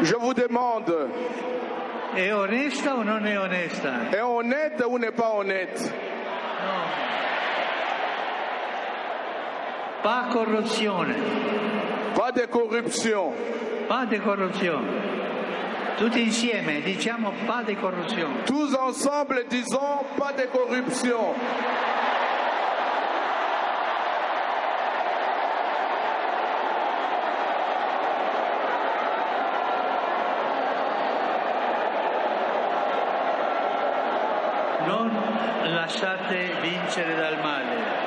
Je vous demande, è onesta o non è onesta? est honnête ou n'est pas honnête? No. Pas corruzione. Pas de corruption. Pas di corruzione. Tutti insieme diciamo pas di corruzione. Tous ensemble disons pas de corruption. Non lasciate vincere dal male.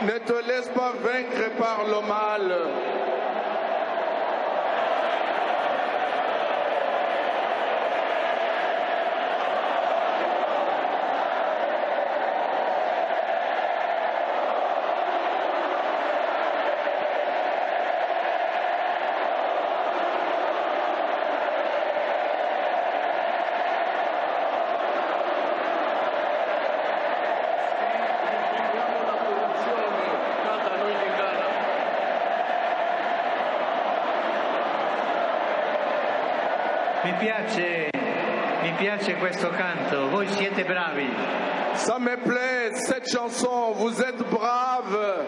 Ne te laisse pas vaincre par le mal. Mi piace questo canto, voi siete bravi. Ça me plaît, cette chanson, vous êtes braves.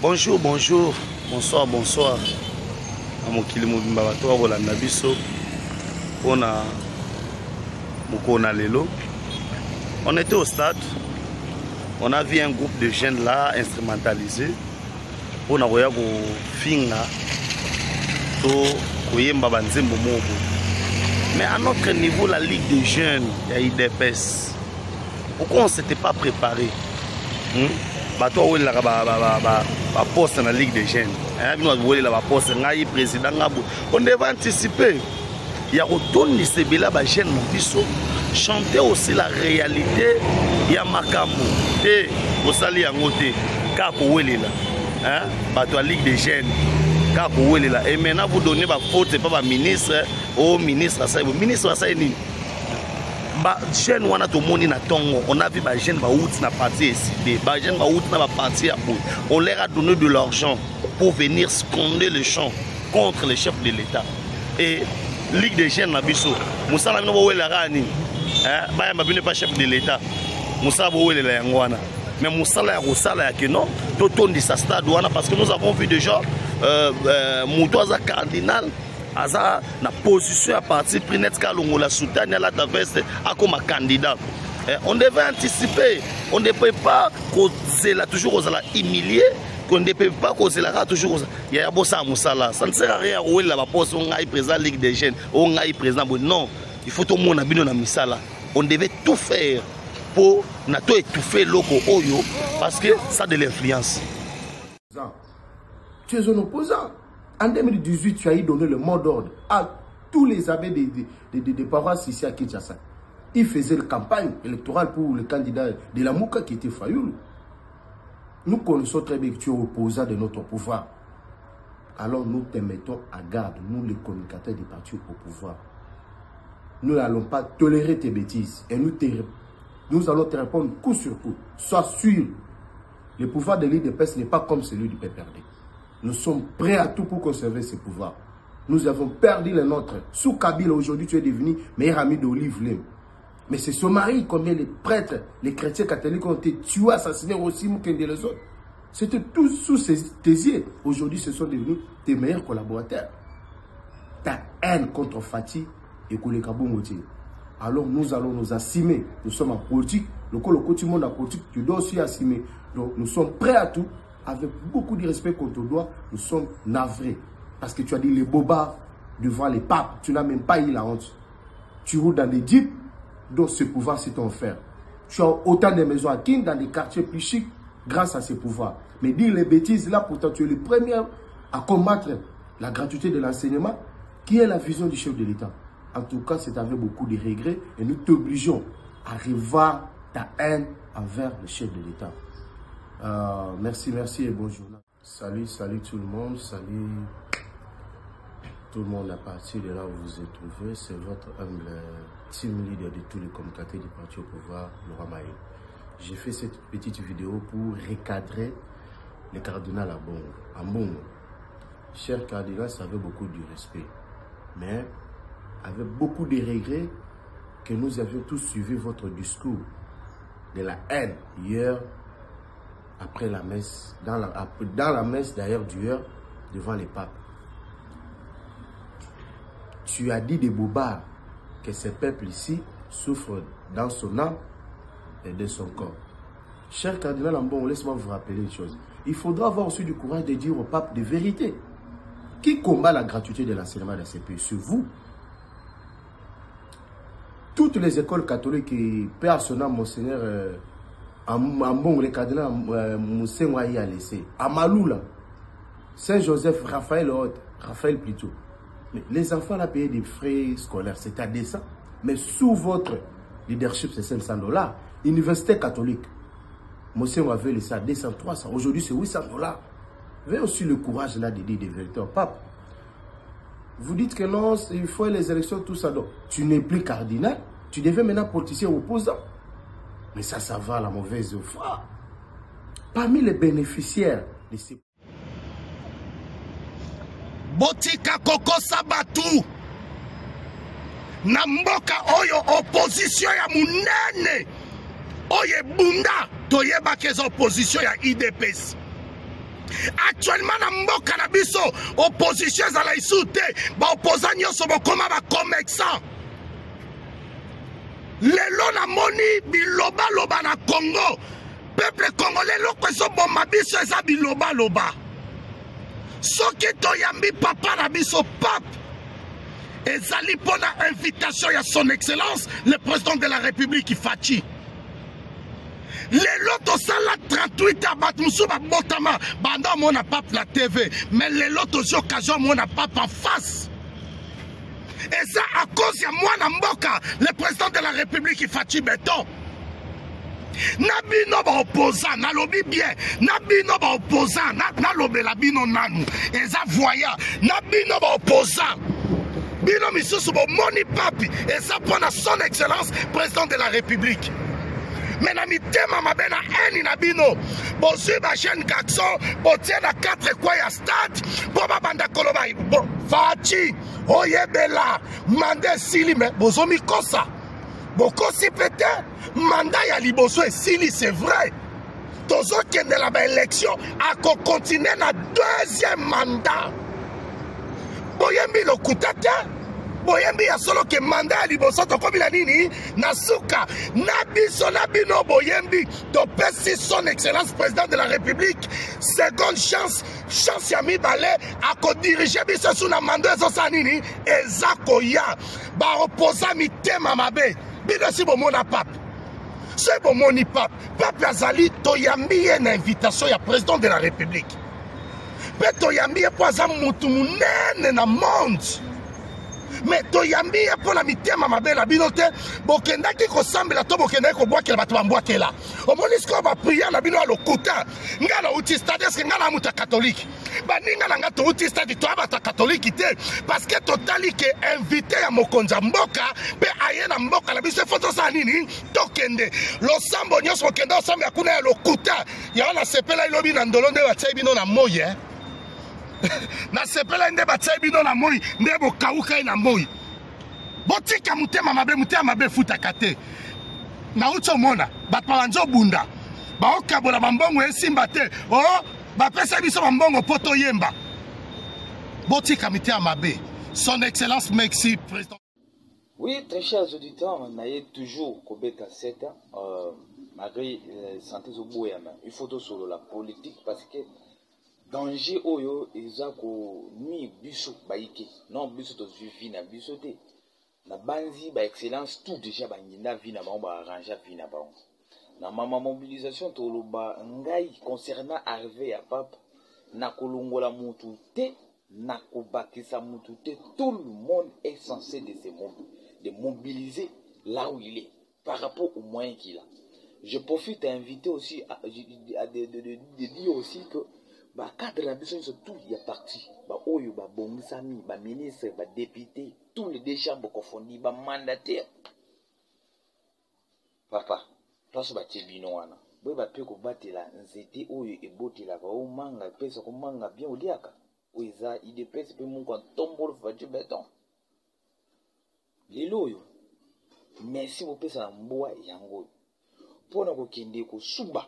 Bonjour, bonjour, bonsoir, bonsoir. Amokili mobimba bato ba bolanda biso pona mokona lelo. On était au stade. On a vu un groupe de jeunes là instrumentalisés. On a voyé ko finga to koyemba banzembo mobo. Mais à notre niveau la Ligue des jeunes, il y a IDPS. Pourquoi on s'était pas préparé? Bato la poste dans la Ligue des jeunes. La poste président. On devait anticiper. Il y a retourné de ces jeunes chanter aussi la réalité. Il y a Makambo. Et au sali en côté. Kapo Welela. Bato la Ligue des jeunes. Kapo Welela. Et maintenant vous donnez ma faute, pas ma ministre. Oh ministre, ça est ministre, ça est ni. Jeune wana to moni na tongo, on a vu ba jeune ba out na parti ici, ba jeune ba out na ba parti à bout. On leur a donné de l'argent pour venir sconder le champ contre les chefs de l'État. Et Ligue des jeunes na biso, Moussa na no wela rani. Ba ya mabine pas chef de l'État. Moussa bo wela la yangwana. Mais Moussa la rosala ya que non, to tondi sa stade wana parce que nous avons vu déjà Moutoza cardinal Aza na position à partir de Prinet Kalongola Soutane à la Daveste comme candidat. On devait anticiper. On ne peut pas causer là toujours aux humilier. On ne peut pas causer là toujours. Il y a Bossa Moussala. Ça ne sert à rien où il a poste on a président Ligue des jeunes, on a président. Non. il faut tout le monde abino na misala. On devait tout faire pour nato étouffer loko oyo parce que ça a de l'influence. Tu es un opposant. En 2018, tu as donné le mot d'ordre à tous les abbés des paroisses ici à Kinshasa. Ils faisaient la campagne électorale pour le candidat de la Mouka qui était Fayoulou. Nous connaissons très bien que tu es opposant de notre pouvoir. Alors nous te mettons à garde, nous les communicateurs des partis au pouvoir. Nous n'allons pas tolérer tes bêtises et nous allons te répondre coup sur coup. Sois sûr, le pouvoir de l'île de Pes n'est pas comme celui du PPRD. Nous sommes prêts à tout pour conserver ce pouvoir. Nous avons perdu le nôtre. Sous Kabila, aujourd'hui, tu es devenu meilleur ami d'Olive Lem. Mais c'est son mari, combien les prêtres, les chrétiens catholiques ont été tués, assassinés aussi, qu'un des autres. C'était tous sous tes yeux. Aujourd'hui, ce sont devenus tes meilleurs collaborateurs. Ta haine contre Fati et Koulekabou Moti. Alors nous allons nous assumer. Nous sommes en politique. Le côté monde en politique, tu dois aussi assumer. Donc nous sommes prêts à tout. Avec beaucoup de respect qu'on te doit, nous sommes navrés. Parce que tu as dit les bobards devant les papes. Tu n'as même pas eu la honte. Tu roules dans des jeeps, donc ce pouvoir c'est ton fer. Tu as autant de maisons à Kin dans des quartiers plus chics grâce à ces pouvoirs. Mais dire les bêtises là, pourtant tu es le premier à combattre la gratuité de l'enseignement, qui est la vision du chef de l'État. En tout cas, c'est avec beaucoup de regrets et nous t'obligeons à revoir ta haine envers le chef de l'État. Merci et bonjour. Salut tout le monde, salut tout le monde à partir de là où vous êtes trouvé. C'est votre humble team leader de tous les communicateurs du parti au pouvoir, Laurent Maé. J'ai fait cette petite vidéo pour recadrer le cardinal à Mbongo. Cher cardinal, ça avait beaucoup de respect, mais avec beaucoup de regrets que nous avions tous suivi votre discours de la haine hier après la messe, dans la messe d'ailleurs d'hier devant les papes. Tu as dit des bobards que ce peuple ici souffre dans son âme et de son corps. Cher cardinal Ambon, laisse-moi vous rappeler une chose. Il faudra avoir aussi du courage de dire au pape de vérité. Qui combat la gratuité de l'enseignement de ces pays? C'est vous. Toutes les écoles catholiques, Père Sona, Monseigneur Ambon, le cardinal Monseigneur y a laissé. À Maloula, Saint-Joseph, Raphaël plutôt. Mais les enfants ont payé des frais scolaires, c'est à dessein. Mais sous votre leadership, c'est 500 $. Université catholique, Monseigneur avait laissé à 200, 300. Aujourd'hui, c'est 800 $. Vous avez aussi le courage là de dire des vérités au pape. Vous dites que non, il faut les élections, tout ça. Donc, tu n'es plus cardinal, tu deviens maintenant politicien opposant. Mais ça va la mauvaise foi. Parmi les bénéficiaires de ces... Botika Koko Sabatu Namboka oyo opposition ya munene Oye bunda Toyeba kez opposition ya IDPS. Actuellement Namboka na biso opposition za la isute ba opposant nyoso bokoma ba commerçant. Lelo na moni biloba loba na Congo. Peuple congolais loko so bomba biso eza biloba loba. Soki toyambi papa na biso pape ezali pona invitation ya son excellence le président de la République Fachi. Lelo tosala 38 abat musu ba botama banda mona pape la TV, mais lelo tozi occasion mona pape en face. Et ça à cause ya mwana mboka le président de la République Fachi Beton. Nabino ba opposant, nalobi bien, nabino ba opposant, nalobela bino nanu, eza voya, nabino ba opposant, bino misusu bo moni papi, eza pona son excellence, président de la République. Mais na mitema mabena eni na bino, bozui ba jeune garçon, botie na 4 kwa ya stade, bo babanda koloba, bo Fachi, oyebela, mande sili me, bozomi kosa. Beaucoup si peut-être, mandat ya liboso et sili, c'est vrai. Tozo kende la élection a continuer na deuxième mandat. Boyembi lo kutate, boyembi ya solo ke mandat ya liboso tokomi na nini na suka na biso na bino boyembi topesi son excellence président de la république seconde chance ya mibale akodirige biso su na mandat ezosala nini eza koya baoposa mitema mabe bino si bomona pape soki bomoni pape azali toyambi ye na invitation ya président de la république mpe toyambi ye mpo aza motu monene na monde mais toyambi ye mpo na mitema mabe na bino te bokendaki kosambela to bokendaki kobwakela bato bambwakela omoni sikoyo bapriere na bino ya lokuta nga nauti stade eske nga na moto ya katolike baninga na nga touti stade toya bato ya katolike te parceke totali ke invité ya mokonzi ya mboka mpe aye na mboka na biso efo tosala nini tokende losambo nyonso bokende osambo ya kuna ya lokuta yango nasepela ilobi na ndolo nde batiai bino na moi nasepela nde batiai bino na moi nde bokaukai na moi botika motema mabe futaka te nauti omona bato babanzi obunda baokabola bambongo esimba te o bapesa biso bambongo mpo toyemba botika mitema mabe. Son excellence merci président. Oui, très chers auditeurs, on a toujours Kobeta 7 malgré santé Zoboyama. Il faut tout sur la politique parce que danger oyo ezako ni biso baike non biso to suivi na biso te na banzi ba excellence tout déjà bangina vina ba arranger vina ba na mama mobilisation to loba ngai concernant arrivé à pape na kolongola mutu te na kobakisa mutu te tout le monde est censé de mobiliser là où il est par rapport aux moyens qu'il a. Je profite à inviter aussi de dire aussi que ba cadre la besoin surtout il y a parti ba oyo ba bongisami ba ministre ba député tous les deux chambres confondus ba mandataire papa place ba tibino wana boy ba pe ko batela nzete oyo ebotela ba o manga pesa ko manga bien odiaka oiza idps pe mun ko tombolo fatu beton lelo oyo merci bo pesa mboa yango pona ko kende ko suba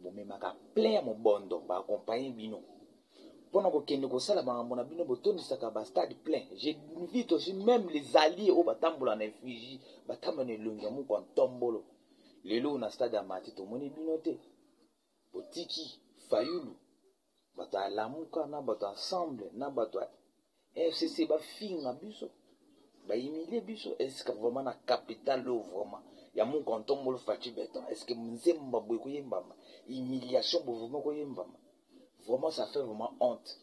bomemaka plein ya mobondo ba accompagner bino pona ko kende ko sala ba mbona bino botonisaka ba stade plein. J'invite aussi même les alliés au batambola na Fiji batamane longa mu ko tombolo lelo na stade amati to moni bino te botiki fayulu bata lamuka na bata ensemble na bata FCC ba finga biso ba humilier biso. Est-ce que vraiment na capitale vraiment ya mon canton molo fati beton est-ce que mzemba boy ko yembama humiliation vraiment ko yembama vraiment ça fait vraiment honte,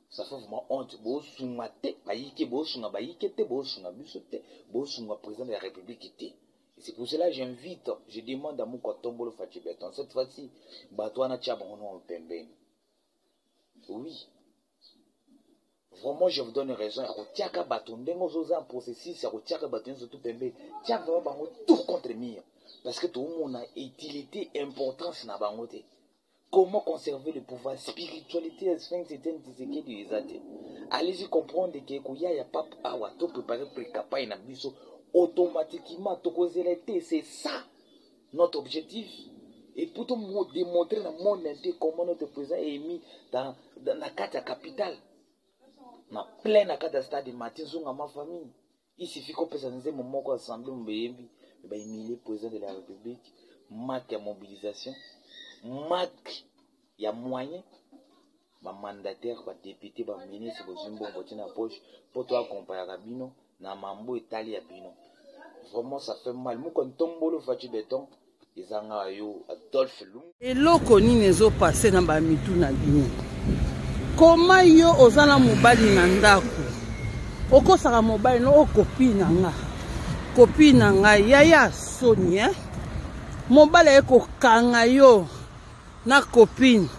ça fait vraiment honte bo sunga te bayike bo sunga bayike te bo sunga biso te bo sunga président de la République te. Et c'est pour cela que j'invite, je demande à mon canton molo fati beton cette fois-ci batwana tchaba on pembeni. Oui, vraiment je vous donne raison. Tiaka batondengo zoza en processus, tiaka batondengo surtout pembe. Tiaka vraiment bango tout contre mire parce que tout le monde a utilité importance na bango te. Comment conserver le pouvoir spiritualité sphinx c'était ce qui dit exact. Allez-y comprendre que koya ya papa awa to préparer précampagne na biso automatiquement to causer c'est ça notre objectif. Et pour tout démontrer dans le monde entier comment notre président est mis dans la carte capitale. Na plein na carte stade de Martin Zunga ma famille. Il suffit qu'on puisse organiser mon mot assemblée mbeyembi ba humilier président de la République, marque ya mobilisation, marque ya moyen, ba mandataire, ba député, ba ministre, ba zimbo botina poche pour toi accompagner Rabino na mambo Italie ya bino. Vraiment ça fait mal. Mu kon tombolo fati beton. Izanga yo Adolphe Lung. Eloko nini ezopase na ba mitu na bino. Koma yo ozala mobali na ndako. Okosaka mobali no okopina nga. Kopina nga yaya soni Mobali eko kanga yo na kopine.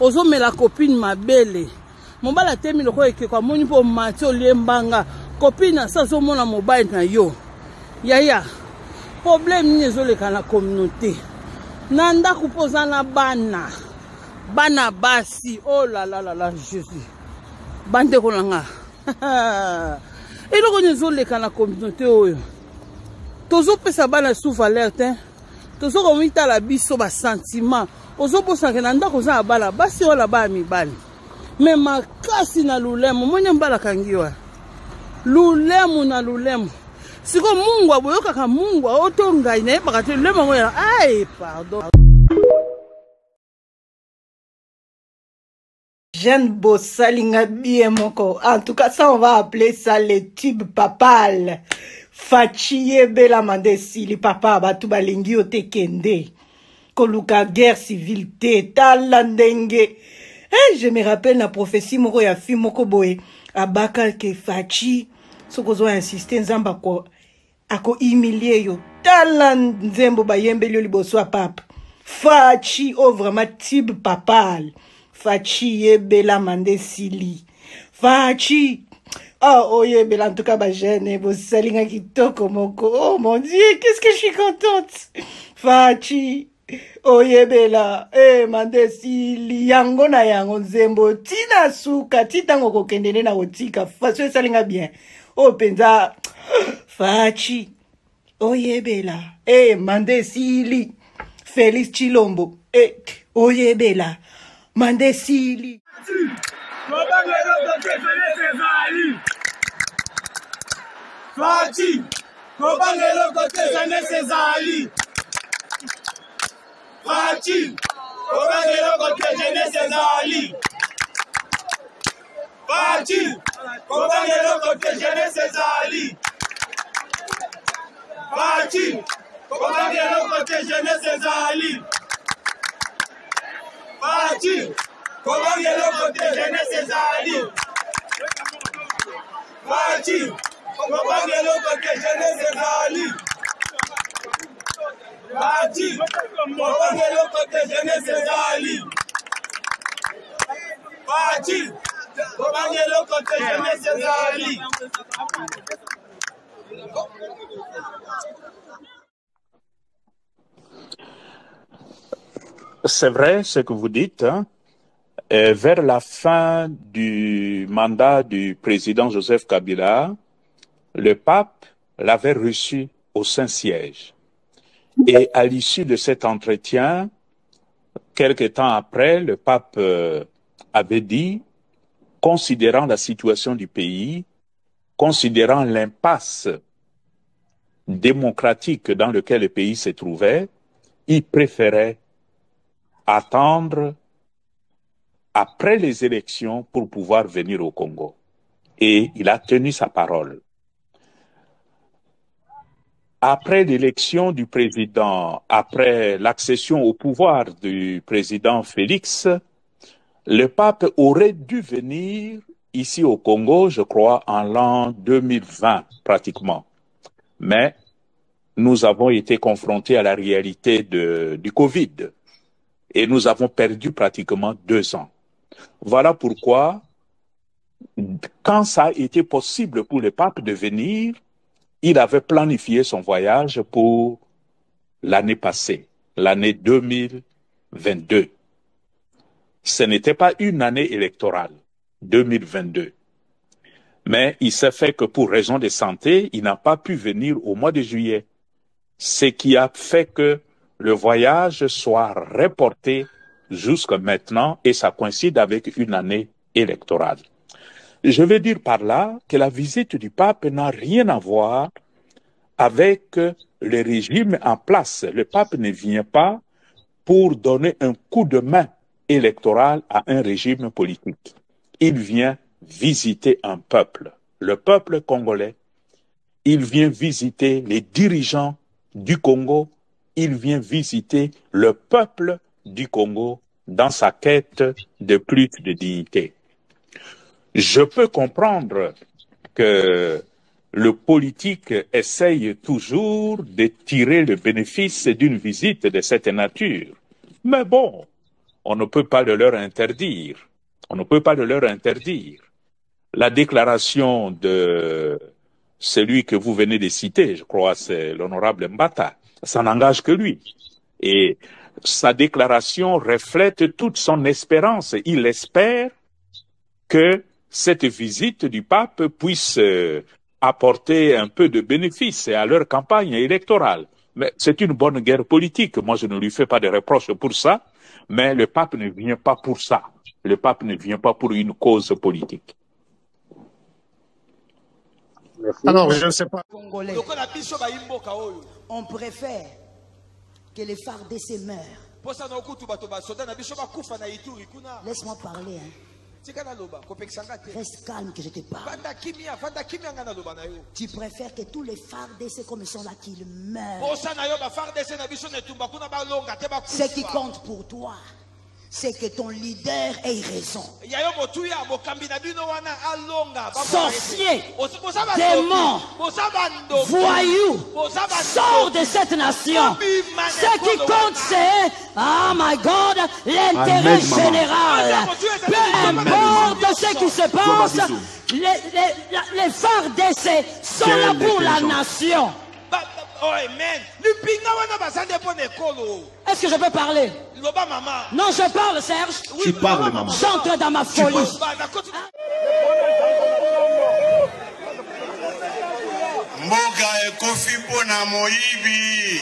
Ozomela kopine mabele. Mobali atemi loko ekeko moni po mati oliembanga. Kopine sa zomona mobali na yo. Yaya problème ni ezoleka na communauté nanda kupoza na bana basi oh la la la la Jésus bande kolanga eloko ni ezoleka na communauté oyo tozo pesa bana sous valeur te tozo komita la biso ba sentiment ozo posa ke nanda ko za bala basi ola ba mibali mais makasi na lulemo mwenye mbala kangiwa lulemu na lulemu. Siko Mungu aboyokaka Mungu otonga ine bakati lulemu ngoya. Ay, pardon. Jeanne Bossalinga bien moko. En tout cas, ça on va appeler ça le tube papal. Fachiye bela mandesi li papa batu balingi otekende. Koluka guerre civile te talandenge. Je me rappelle la prophétie moko ya fi moko boye abaka ke fachi sokozo insister nzamba ko ako humilier yo talanzembo bayembeli yo liboso a papa. Fachi oh vraiment tube papal. Fachi yebela mandesi li. Fachi oh yebela en tout cas ba jeune Bossalinga kitoko moko. Oh mon Dieu, qu'est-ce que je suis contente. Fachi oyebela mandesi liyango na yango nzembo tina suka titango kokendene na otika faso esalinga bien penza fachi oyebela mandesi li Félix Chilombo oyebela mandesi li Fachi kobangelo kote jeunesse ezali Fachi, kobangelo kote jeunesse ezali. Fachi, kobangelo kote jeunesse ezali. Fachi, kobangelo kote jeunesse ezali. Fachi, kobangelo kote jeunesse ezali. Fachi, kobangelo kote jeunesse ezali. Fachi, kobangelo kote jeunesse ezali. Fachi, kobangelo kote jeunesse ezali. C'est vrai ce que vous dites. Hein? Vers la fin du mandat du président Joseph Kabila, le pape l'avait reçu au Saint-Siège. Et à l'issue de cet entretien, quelque temps après, le pape avait dit, considérant la situation du pays, considérant l'impasse démocratique dans laquelle le pays se trouvait, il préférait attendre après les élections pour pouvoir venir au Congo. Et il a tenu sa parole. Après l'élection du président, après l'accession au pouvoir du président Félix, le pape aurait dû venir ici au Congo, je crois, en l'an 2020, pratiquement. Mais nous avons été confrontés à la réalité du Covid et nous avons perdu pratiquement 2 ans. Voilà pourquoi, quand ça a été possible pour le pape de venir, il avait planifié son voyage pour l'année passée, l'année 2022. Ce n'était pas une année électorale, 2022. Mais il s'est fait que pour raison de santé, il n'a pas pu venir au mois de juillet. Ce qui a fait que le voyage soit reporté jusqu'à maintenant et ça coïncide avec une année électorale. Je veux dire par là que la visite du pape n'a rien à voir avec le régime en place. Le pape ne vient pas pour donner un coup de main électoral à un régime politique. Il vient visiter un peuple, le peuple congolais. Il vient visiter les dirigeants du Congo. Il vient visiter le peuple du Congo dans sa quête de plus de dignité. Je peux comprendre que le politique essaye toujours de tirer le bénéfice d'une visite de cette nature. Mais bon, on ne peut pas le leur interdire. On ne peut pas le leur interdire. La déclaration de celui que vous venez de citer, je crois c'est l'honorable Mbata, ça n'engage que lui. Et sa déclaration reflète toute son espérance. Il espère que cette visite du pape puisse apporter un peu de bénéfice à leur campagne électorale. Mais c'est une bonne guerre politique. Moi, je ne lui fais pas de reproches pour ça, mais le pape ne vient pas pour ça. Le pape ne vient pas pour une cause politique. Alors, je ne sais pas. Congolais. On préfère que les FARDC meurent. Laisse-moi parler. Hein. Reste calme que je te parle. Tu préfères que tous les FARDC comme ils sont là qu'ils meurent. Ce qui compte pour toi, c'est que ton leader ait raison. Sorcier, démon, voyou, sors de cette nation. Ce qui compte, c'est, oh my God, l'intérêt général. Peu importe ce qui se passe, les FARDC sont là pour la nation. Est-ce que je peux parler? Non, je parle, Serge. Tu parles, maman. J'entre dans ma folie. Mboka ekofi mpona moyibi.